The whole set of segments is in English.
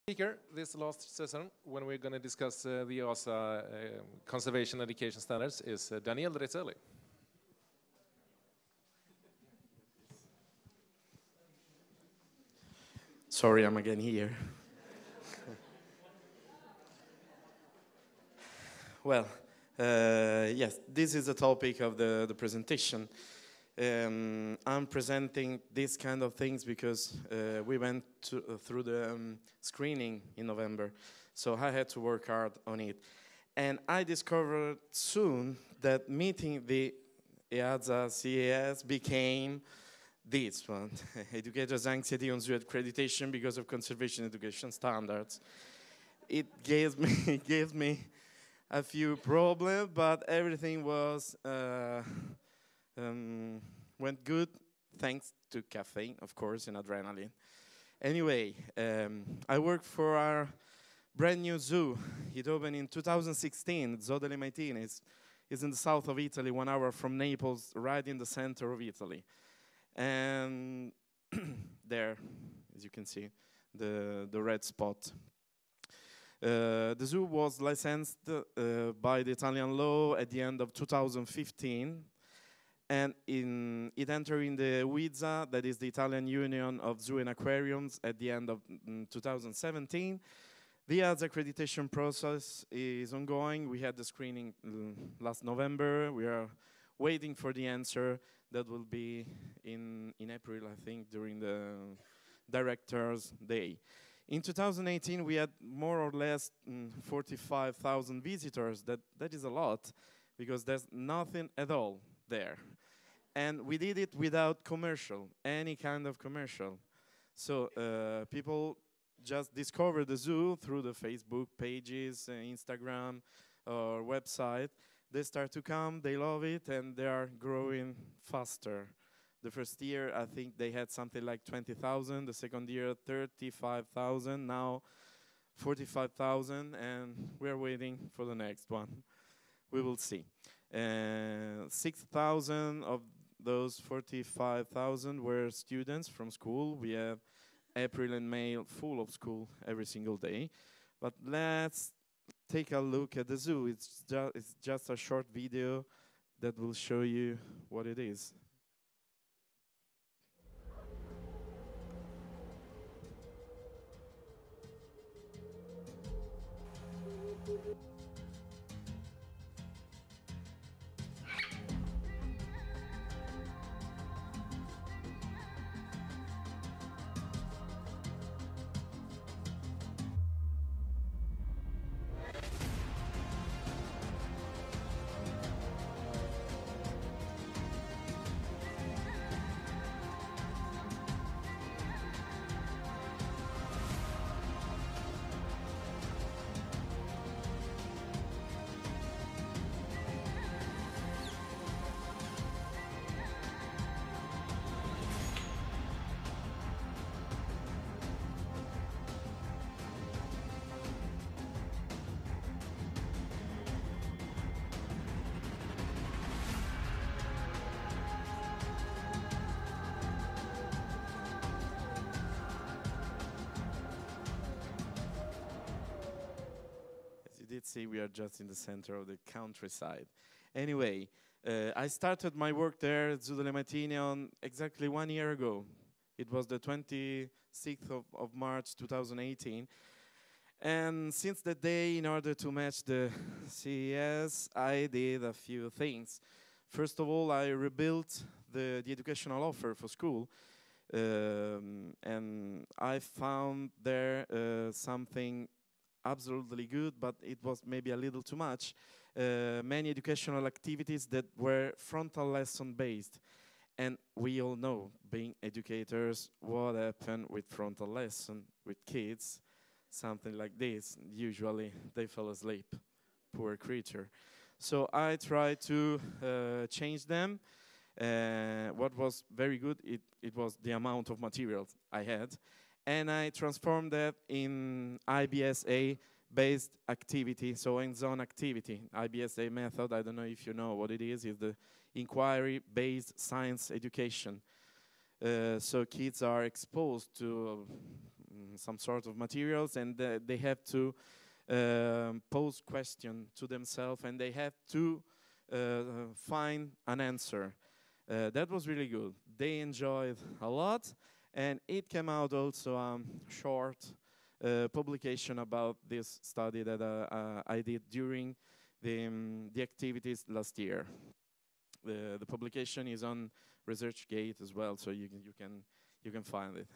Speaker this last session, when we're going to discuss the EAZA conservation education standards, is Daniele Rizzelli. Sorry, I'm again here. Well, yes, this is the topic of the presentation. I'm presenting these kind of things because we went through the screening in November, so I had to work hard on it. And I discovered soon that meeting the EAZA CAS became this one, Educators' Anxiety on Zoo Accreditation because of conservation education standards. It gave me a few problems, but everything was went good, thanks to caffeine, of course, and adrenaline. Anyway, I work for our brand new zoo. It opened in 2016. Zoo delle Maitine is in the south of Italy, 1 hour from Naples, right in the center of Italy. And there, as you can see, the red spot. The zoo was licensed by the Italian law at the end of 2015. And it entered in the EAZA, that is the Italian Union of Zoo and Aquariums, at the end of 2017. The EAZA accreditation process is ongoing. We had the screening last November. We are waiting for the answer. That will be in April, I think, during the Director's Day. In 2018, we had more or less 45,000 visitors. That is a lot, because there's nothing at all there. And we did it without commercial, any kind of commercial. So people just discover the zoo through the Facebook pages, Instagram, or website. They start to come, they love it, and they are growing faster. The first year, I think they had something like 20,000. The second year, 35,000. Now, 45,000, and we're waiting for the next one. We will see. 6,000 of those 45,000 were students from school. We have April and May full of school every single day. But let's take a look at the zoo. It's just a short video that will show you what it is. Did see we are just in the center of the countryside. Anyway, I started my work there at Zoo delle Maitine on exactly 1 year ago. It was the 26th of March 2018. And since that day, in order to match the CES, I did a few things. First of all, I rebuilt the educational offer for school. And I found there something absolutely good, but it was maybe a little too much. Many educational activities that were frontal lesson based. And we all know, being educators, what happened with frontal lesson with kids. Something like this. Usually they fell asleep. Poor creature. So I tried to change them. What was very good, it was the amount of materials I had. And I transformed that in IBSA-based activity, so hands-on activity. IBSA method, I don't know if you know what it is the inquiry-based science education. So kids are exposed to some sort of materials, and they have to pose question to themselves, and they have to find an answer. That was really good. They enjoyed a lot, and it came out also a short publication about this study that I did during the activities last year. The publication is on ResearchGate as well, so you can find it.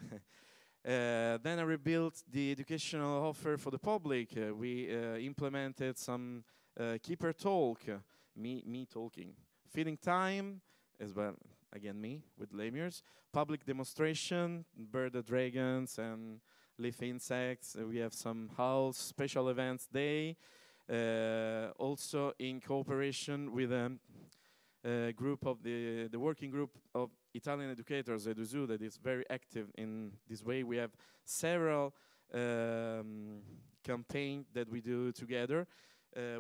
Then I rebuilt the educational offer for the public. We implemented some keeper talk, me talking, feeding time as well. Again, me with lemurs, public demonstration, bird dragons and leaf insects. We have some house special events day. Also in cooperation with a group of the working group of Italian educators at EAZA that is very active in this way. We have several campaigns that we do together.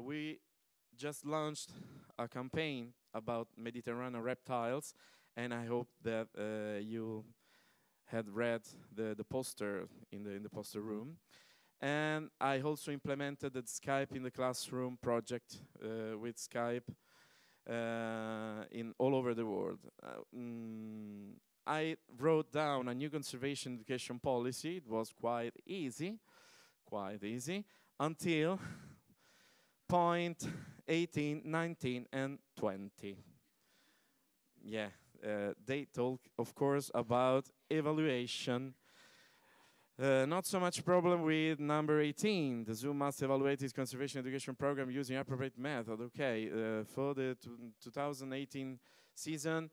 We just launched a campaign about Mediterranean reptiles, and I hope that you had read the poster in the poster room. And I also implemented the Skype in the classroom project with Skype in all over the world. I wrote down a new conservation education policy. It was quite easy, until point 18, 19, and 20. Yeah, they talk, of course, about evaluation. Not so much problem with number 18. The zoo must evaluate its conservation education program using appropriate method. Okay, for the 2018 season,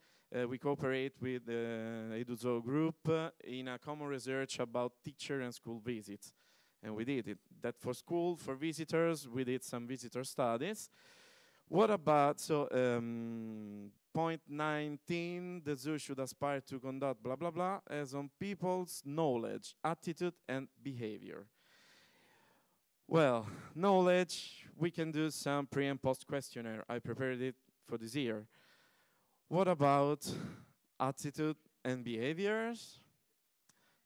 we cooperate with the EduZoo group in a common research about teacher and school visits. And we did it. That for school, for visitors, we did some visitor studies. What about, point 19, the zoo should aspire to conduct blah, blah, blah, as on people's knowledge, attitude, and behavior. Well, knowledge, we can do some pre and post questionnaire. I prepared it for this year. What about attitude and behaviors?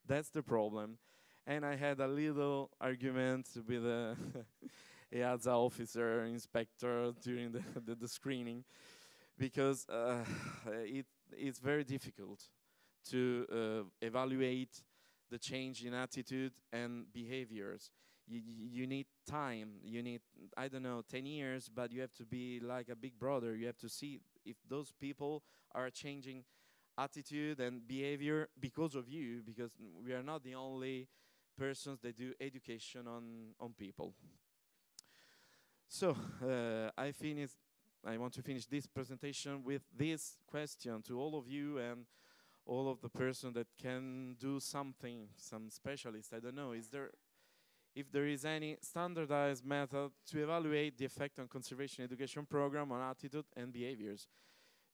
That's the problem. And I had a little argument with a EAZA officer, inspector during the screening, because it's very difficult to evaluate the change in attitude and behaviors. You need time. You need, I don't know, 10 years, but you have to be like a big brother. You have to see if those people are changing attitude and behavior because of you, because we are not the only persons that do education on people. So I want to finish this presentation with this question to all of you and all of the persons that can do something, some specialists. I don't know, if there is any standardized method to evaluate the effect on conservation education program on attitude and behaviors,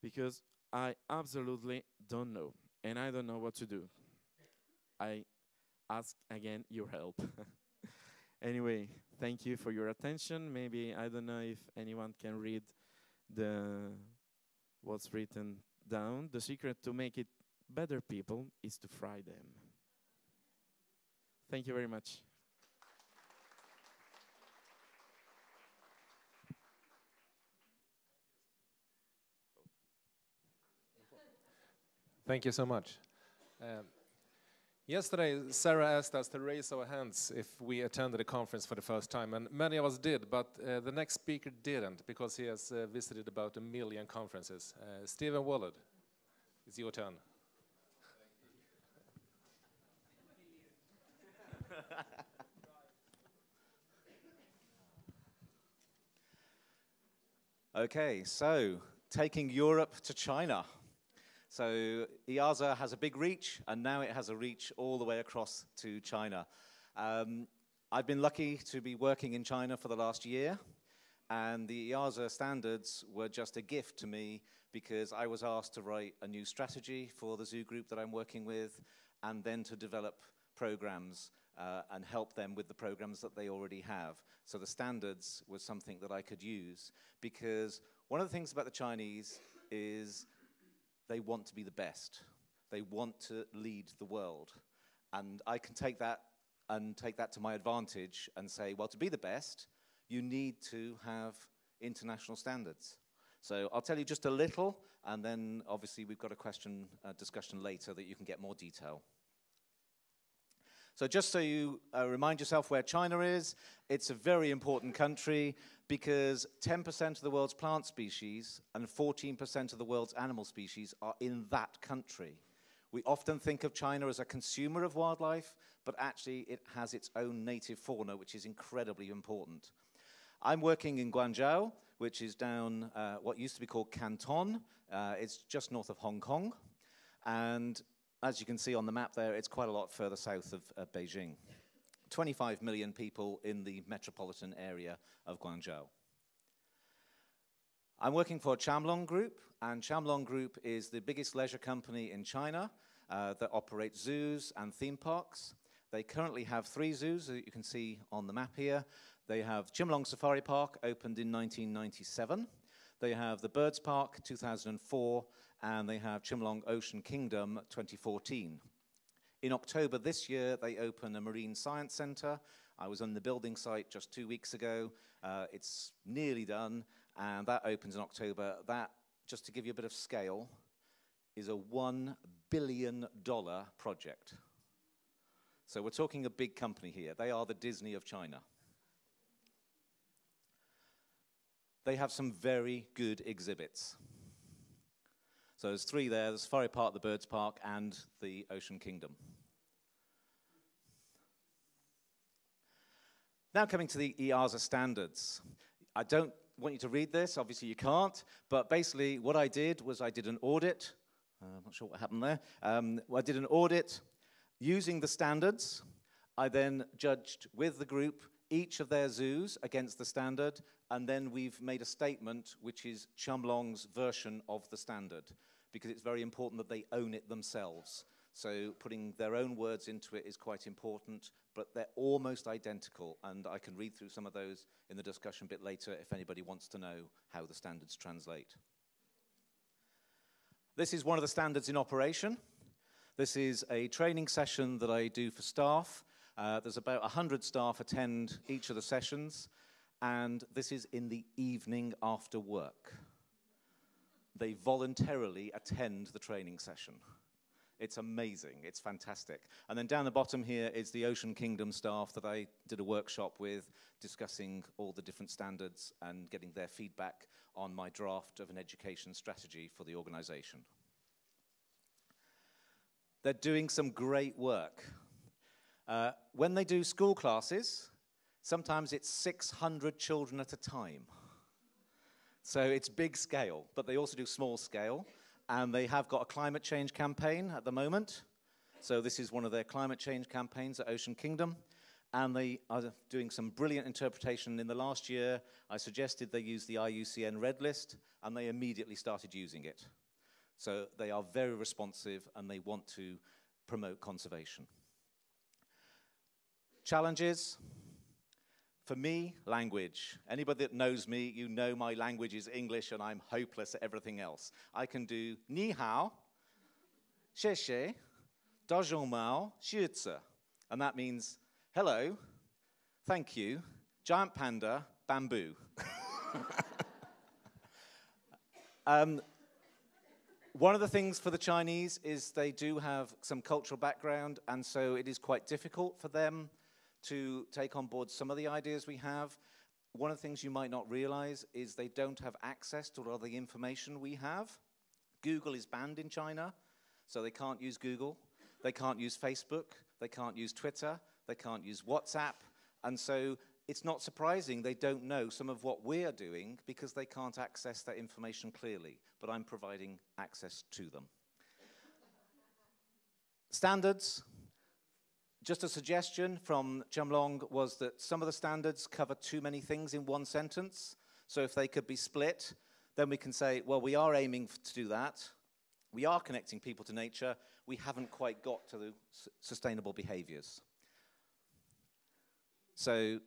because I absolutely don't know, and I don't know what to do. I ask again your help. Anyway, thank you for your attention. Maybe, I don't know if anyone can read what's written down. The secret to make it better people is to fry them. Thank you very much. Thank you so much. Yesterday, Sarah asked us to raise our hands if we attended a conference for the first time, and many of us did, but the next speaker didn't, because he has visited about 1 million conferences. Stephen Woollard, it's your turn. Okay, so taking Europe to China. So EAZA has a big reach, and now it has a reach all the way across to China. I've been lucky to be working in China for the last year, and the EAZA standards were just a gift to me because I was asked to write a new strategy for the zoo group that I'm working with, and then to develop programs and help them with the programs that they already have. So the standards was something that I could use, because one of the things about the Chinese is they want to be the best. They want to lead the world. And I can take that and take that to my advantage and say, well, to be the best, you need to have international standards. So I'll tell you just a little, and then obviously we've got a discussion later that you can get more detail. So just so you remind yourself where China is, it's a very important country because 10% of the world's plant species and 14% of the world's animal species are in that country. We often think of China as a consumer of wildlife, but actually it has its own native fauna, which is incredibly important. I'm working in Guangzhou, which is down what used to be called Canton. It's just north of Hong Kong. And as you can see on the map there, it's quite a lot further south of Beijing. 25 million people in the metropolitan area of Guangzhou. I'm working for Chamlong Group, and Chamlong Group is the biggest leisure company in China that operates zoos and theme parks. They currently have 3 zoos that you can see on the map here. They have Chimlong Safari Park, opened in 1997. They have the Birds Park, 2004, and they have Chimlong Ocean Kingdom, 2014. In October this year, they open a Marine Science Center. I was on the building site just 2 weeks ago. It's nearly done, and that opens in October. That, just to give you a bit of scale, is a $1 billion project. So we're talking a big company here. They are the Disney of China. They have some very good exhibits. So there's 3 there, the Safari Park, the Birds Park, and the Ocean Kingdom. Now coming to the EAZA standards. I don't want you to read this, obviously you can't, but basically what I did was I did an audit. I'm not sure what happened there. I did an audit using the standards. I then judged with the group each of their zoos against the standard, and then we've made a statement which is Chamlong's version of the standard, because it's very important that they own it themselves. So putting their own words into it is quite important, but they're almost identical, and I can read through some of those in the discussion a bit later if anybody wants to know how the standards translate. This is one of the standards in operation. This is a training session that I do for staff. There's about 100 staff attend each of the sessions, and this is in the evening after work. They voluntarily attend the training session. It's amazing, it's fantastic. And then down the bottom here is the Ocean Kingdom staff that I did a workshop with, discussing all the different standards and getting their feedback on my draft of an education strategy for the organization. They're doing some great work. When they do school classes, sometimes it's 600 children at a time. So it's big scale, but they also do small scale. And they have got a climate change campaign at the moment. So this is one of their climate change campaigns at Ocean Kingdom. And they are doing some brilliant interpretation. In the last year, I suggested they use the IUCN Red List, and they immediately started using it. So they are very responsive, and they want to promote conservation. Challenges. For me, language. Anybody that knows me, you know my language is English and I'm hopeless at everything else. I can do ni hao, xie xie, dazhong mao, xiuzi. And that means hello, thank you, giant panda, bamboo. One of the things for the Chinese is they do have some cultural background, and so it is quite difficult for them to take on board some of the ideas we have. One of the things you might not realize is they don't have access to all the information we have. Google is banned in China, so they can't use Google. They can't use Facebook. They can't use Twitter. They can't use WhatsApp. And so it's not surprising they don't know some of what we're doing because they can't access that information clearly, but I'm providing access to them. Standards. Just a suggestion from Chamlong was that some of the standards cover too many things in one sentence. So if they could be split, then we can say, well, we are aiming to do that. We are connecting people to nature. We haven't quite got to the sustainable behaviors. So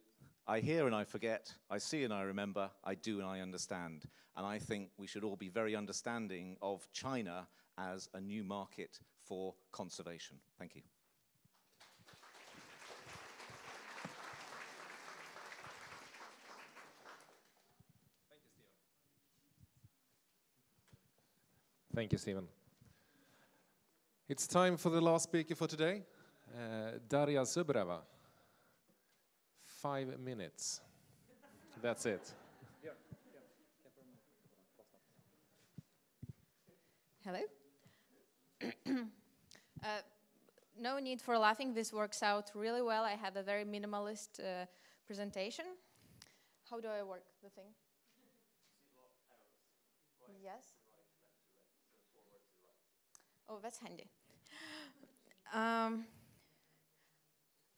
I hear and I forget. I see and I remember. I do and I understand. And I think we should all be very understanding of China as a new market for conservation. Thank you. Thank you, Stephen. It's time for the last speaker for today, Darja Zubareva. 5 minutes. That's it. Hello. No need for laughing. This works out really well. I had a very minimalist presentation. How do I work the thing? Yes. Oh, that's handy.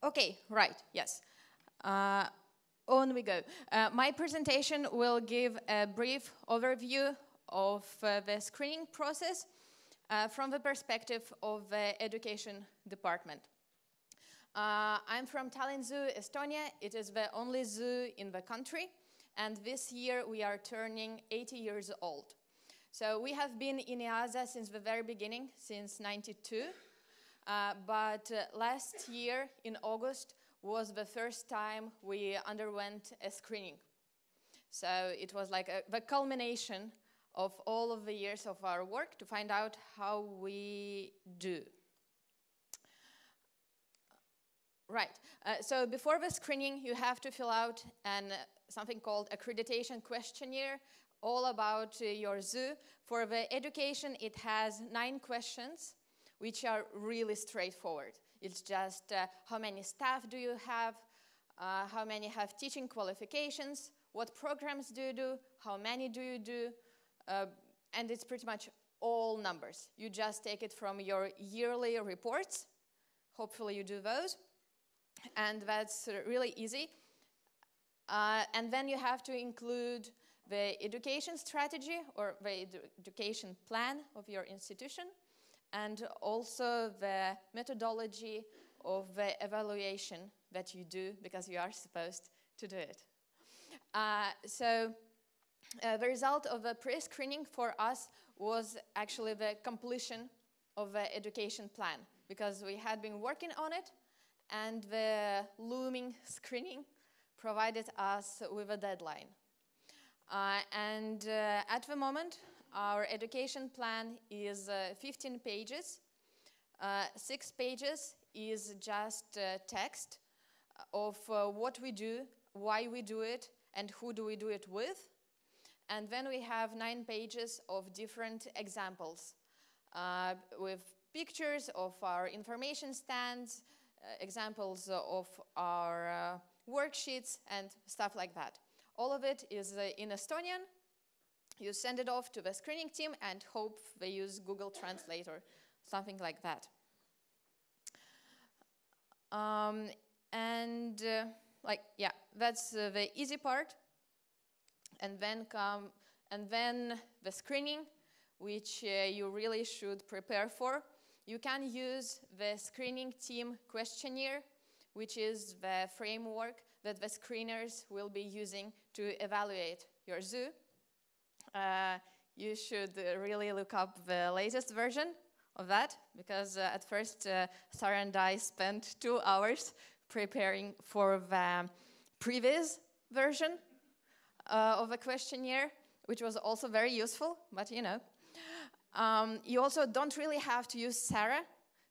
Okay, right, yes. On we go. My presentation will give a brief overview of the screening process from the perspective of the education department. I'm from Tallinn Zoo, Estonia. It is the only zoo in the country, and this year we are turning 80 years old. So we have been in EAZA since the very beginning, since '92, but last year in August was the first time we underwent a screening. So it was like the culmination of all of the years of our work to find out how we do. Right, so before the screening you have to fill out something called Accreditation questionnaire, all about your zoo. For the education it has 9 questions, which are really straightforward. It's just how many staff do you have, how many have teaching qualifications, what programs do you do, how many do you do, and it's pretty much all numbers. You just take it from your yearly reports. Hopefully you do those. And that's really easy. And then you have to include the education strategy or the education plan of your institution, and also the methodology of the evaluation that you do, because you are supposed to do it. The result of the pre-screening for us was actually the completion of the education plan, because we had been working on it, and the looming screening provided us with a deadline. At the moment, our education plan is 15 pages. 6 pages is just text of what we do, why we do it, and who do we do it with. And then we have 9 pages of different examples with pictures of our information stands, examples of our worksheets, and stuff like that. All of it is in Estonian. You send it off to the screening team and hope they use Google Translate or something like that. That's the easy part. And then the screening, which you really should prepare for. You can use the screening team questionnaire, which is the framework that the screeners will be using to evaluate your zoo. You should really look up the latest version of that, because at first Sarah and I spent 2 hours preparing for the previous version of the questionnaire, which was also very useful, but you know. You also don't really have to use Sarah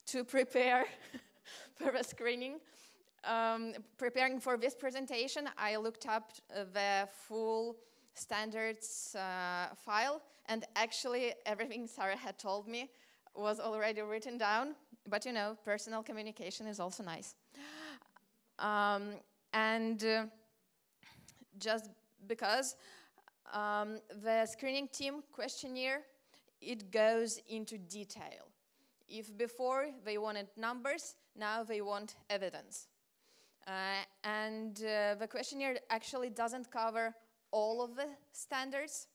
to prepare for the screening. Preparing for this presentation, I looked up the full standards file, and actually everything Sarah had told me was already written down, but you know, personal communication is also nice. Just because the screening team questionnaire, it goes into detail. If before they wanted numbers, now they want evidence. The questionnaire actually doesn't cover all of the standards.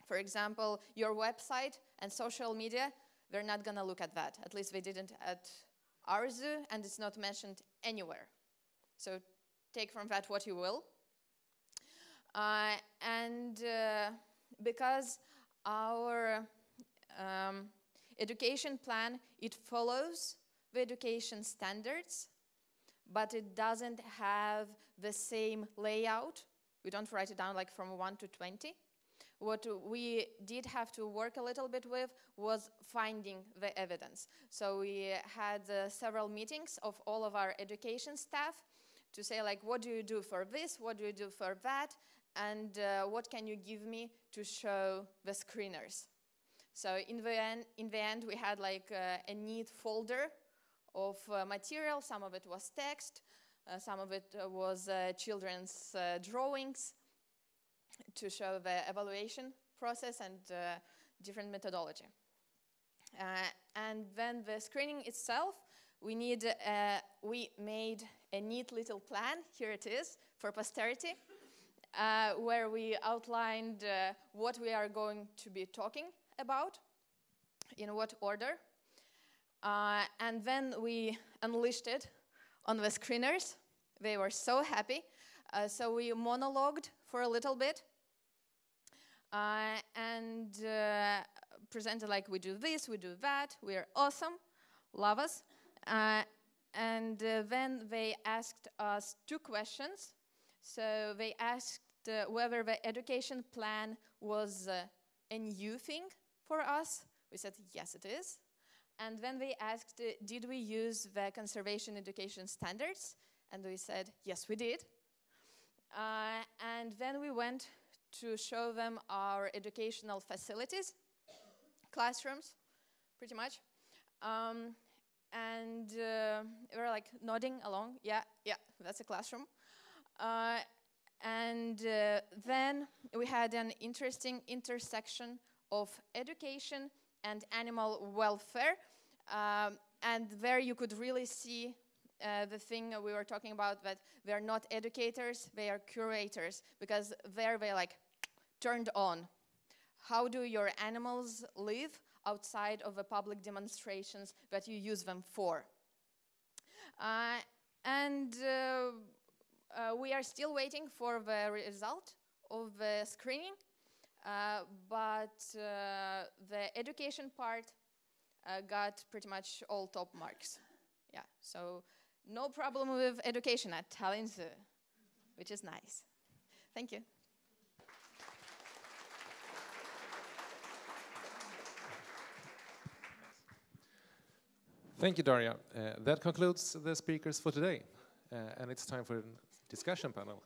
For example, your website and social media, they're not going to look at that. At least they didn't at our zoo, and it's not mentioned anywhere. So take from that what you will. Because our education plan, it follows the education standards, but it doesn't have the same layout. We don't write it down like from 1 to 20. what we did have to work a little bit with was finding the evidence. So we had several meetings of all of our education staff to say, like, what do you do for this, what do you do for that, and what can you give me to show the screeners. So in the end we had like a neat folder of material. Some of it was text, some of it was children's drawings to show the evaluation process and different methodology. And then the screening itself, we made a neat little plan, here it is, for posterity, where we outlined what we are going to be talking about, in what order. And then we unleashed it on the screeners. They were so happy. So we monologued for a little bit and presented like, we do this, we do that, we're awesome, love us. And then they asked us 2 questions. So they asked whether the education plan was a new thing for us. We said, yes, it is. And then they asked, did we use the conservation education standards? And we said, yes, we did. And then we went to show them our educational facilities, classrooms, pretty much. And we were like nodding along, yeah, that's a classroom. And then we had an interesting intersection of education and animal welfare. And there you could really see the thing we were talking about, that they're not educators, they are curators, because there they like turned on. How do your animals live outside of the public demonstrations that you use them for? And we are still waiting for the result of the screening, but the education part got pretty much all top marks. Yeah, so no problem with education at Tallinn Zoo, which is nice. Thank you. Thank you, Darja. That concludes the speakers for today. And it's time for a discussion panel.